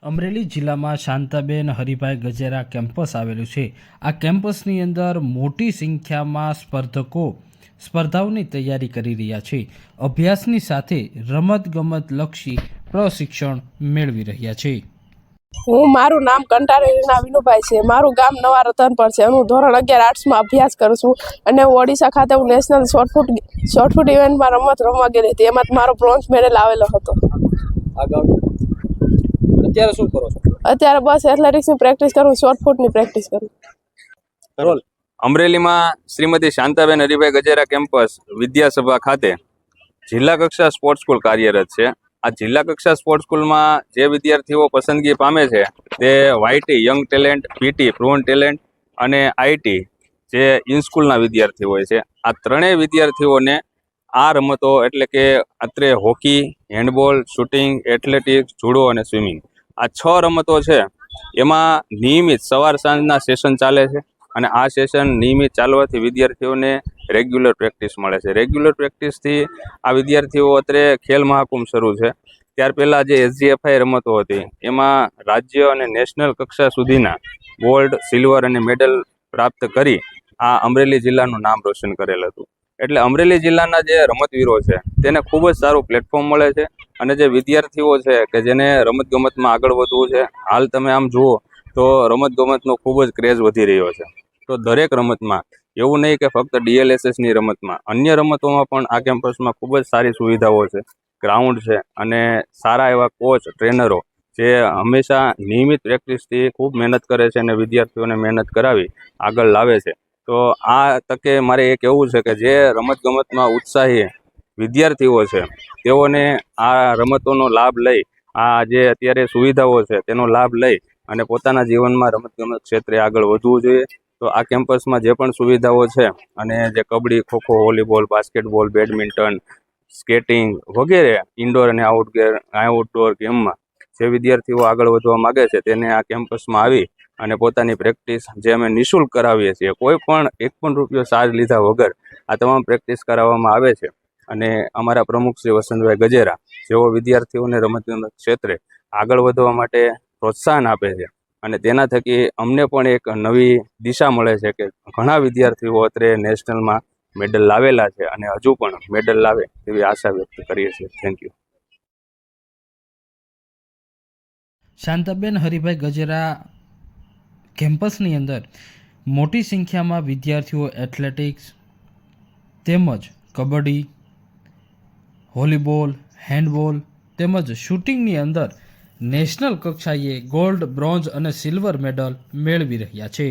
અમરેલી જિલ્લામાં શાંતાબેન હરિભાઈ ગજેરા કેમ્પસ આવેલું છે। આ કેમ્પસની અંદર મોટી સંખ્યામાં સ્પર્ધકો સ્પર્ધાઓની તૈયારી કરી રહ્યા છે। અભ્યાસની સાથે રમતગમત લક્ષી પ્રશિક્ષણ મેળવી રહ્યા છે। મારું નામ કંટાળી રીના વિનુભાઈ છે। મારું ગામ નવા રતન પર છે। હું ધોરણ 11 આર્ટ્સમાં અભ્યાસ કરું છું અને હું ઓડિશા ખાતે હું નેશનલ શોર્ટફૂટ ઇવેન્ટમાં રમત રમવા ગઈ હતી। એમાં મારો બ્રોન્ઝ મેડલ આવેલો હતો। અત્યારે શું કરો છો? અત્યારે બસ એથ્લેટિક્સની પ્રેક્ટિસ કરું, શોર્ટફૂટની પ્રેક્ટિસ કરું। અમરેલીમાં શ્રીમતી શાંતાબેન હરિભાઈ ગજેરા કેમ્પસ વિદ્યાસભા ખાતે જિલ્લા કક્ષા સ્પોર્ટ્સ સ્કૂલ કાર્યરત છે। આ જિલ્લા કક્ષા સ્પોર્ટ્સ સ્કૂલમાં જે વિદ્યાર્થીઓ પસંદગી પામે છે તે YT young talent, PT પ્રોવન talent અને આઈટી જે ઇન સ્કૂલના વિદ્યાર્થીઓ હોય છે। આ ત્રણેય વિદ્યાર્થીઓને આ રમતો એટલે કે અત્રે hockey, handball, shooting, athletics, judo અને સ્વિમિંગ આ 6 રમતો છે। એમાં નિયમિત સવાર સાંજના સેશન ચાલે છે અને આ સેશન નિયમિત ચાલવાથી વિદ્યાર્થીઓને રેગ્યુલર પ્રેક્ટિસ મળે છે। રેગ્યુલર પ્રેક્ટિસથી આ વિદ્યાર્થીઓ અત્રે ખેલ મહાકુંભ શરૂ છે ત્યાર પહેલાં જે એસજીએફઆઈ રમતો હતી એમાં રાજ્ય અને નેશનલ કક્ષા સુધીના ગોલ્ડ, સિલ્વર અને મેડલ પ્રાપ્ત કરી આ અમરેલી જિલ્લાનું નામ રોશન કરેલ હતું। એટલે અમરેલી જિલ્લાના જે રમતવીરો છે તેને ખૂબ જ સારું પ્લેટફોર્મ મળે છે અને જે વિદ્યાર્થીઓ છે કે જેને રમતગમતમાં આગળ વધવું છે, હાલ તમે આમ જુઓ તો રમતગમતનો ખૂબ જ ક્રેઝ વધી રહ્યો છે। તો દરેક રમતમાં એવું નહીં કે ફક્ત ડીએલએસએસની રમતમાં, અન્ય રમતોમાં પણ આ કેમ્પસમાં ખૂબ જ સારી સુવિધાઓ છે, ગ્રાઉન્ડ છે અને સારા એવા કોચ, ટ્રેનરો જે હંમેશા નિયમિત પ્રેક્ટિસથી ખૂબ મહેનત કરે છે અને વિદ્યાર્થીઓને મહેનત કરાવી આગળ લાવે છે। તો આ તકે મારે એ કહેવું છે કે જે રમતગમતમાં ઉત્સાહી વિદ્યાર્થીઓ છે તેઓને આ રમતોનો લાભ લઈ, આ જે અત્યારે સુવિધાઓ છે તેનો લાભ લઈ અને પોતાના જીવનમાં રમતગમત ક્ષેત્રે આગળ વધવું જોઈએ। તો આ કેમ્પસમાં જે પણ સુવિધાઓ છે અને જે kabaddi, kho kho, volleyball, basketball, badminton, skating વગેરે ઇન્ડોર અને આઉટડોર ગેમમાં જે વિદ્યાર્થીઓ આગળ વધવા માગે છે તેને આ કેમ્પસમાં આવી અને પોતાની પ્રેક્ટિસ જે અમે નિઃશુલ્ક કરાવીએ છીએ, કોઈ પણ 1 પણ રૂપિયો ચાર્જ લીધા વગર આ તમામ પ્રેક્ટિસ કરાવવામાં આવે છે અને અમારા પ્રમુખ શ્રી વસંતભાઈ ગજેરા જેઓ વિદ્યાર્થીઓને રમતગમત ક્ષેત્રે આગળ વધવા માટે પ્રોત્સાહન આપે છે અને તેના થકી અમને પણ એક નવી દિશા મળે છે કે ઘણા વિદ્યાર્થીઓ અત્રે નેશનલમાં મેડલ લાવેલા છે અને હજુ પણ મેડલ લાવે તેવી આશા વ્યક્ત કરીએ છીએ। Thank you. શાંતાબેન હરિભાઈ ગજેરા કેમ્પસની અંદર મોટી સંખ્યામાં વિદ્યાર્થીઓ એથ્લેટિક્સ તેમજ કબડ્ડી, વોલીબોલ, હેન્ડબોલ તેમજ શૂટિંગની અંદર નેશનલ કક્ષાએ ગોલ્ડ, બ્રોન્ઝ અને સિલ્વર મેડલ મેળવી રહ્યા છે।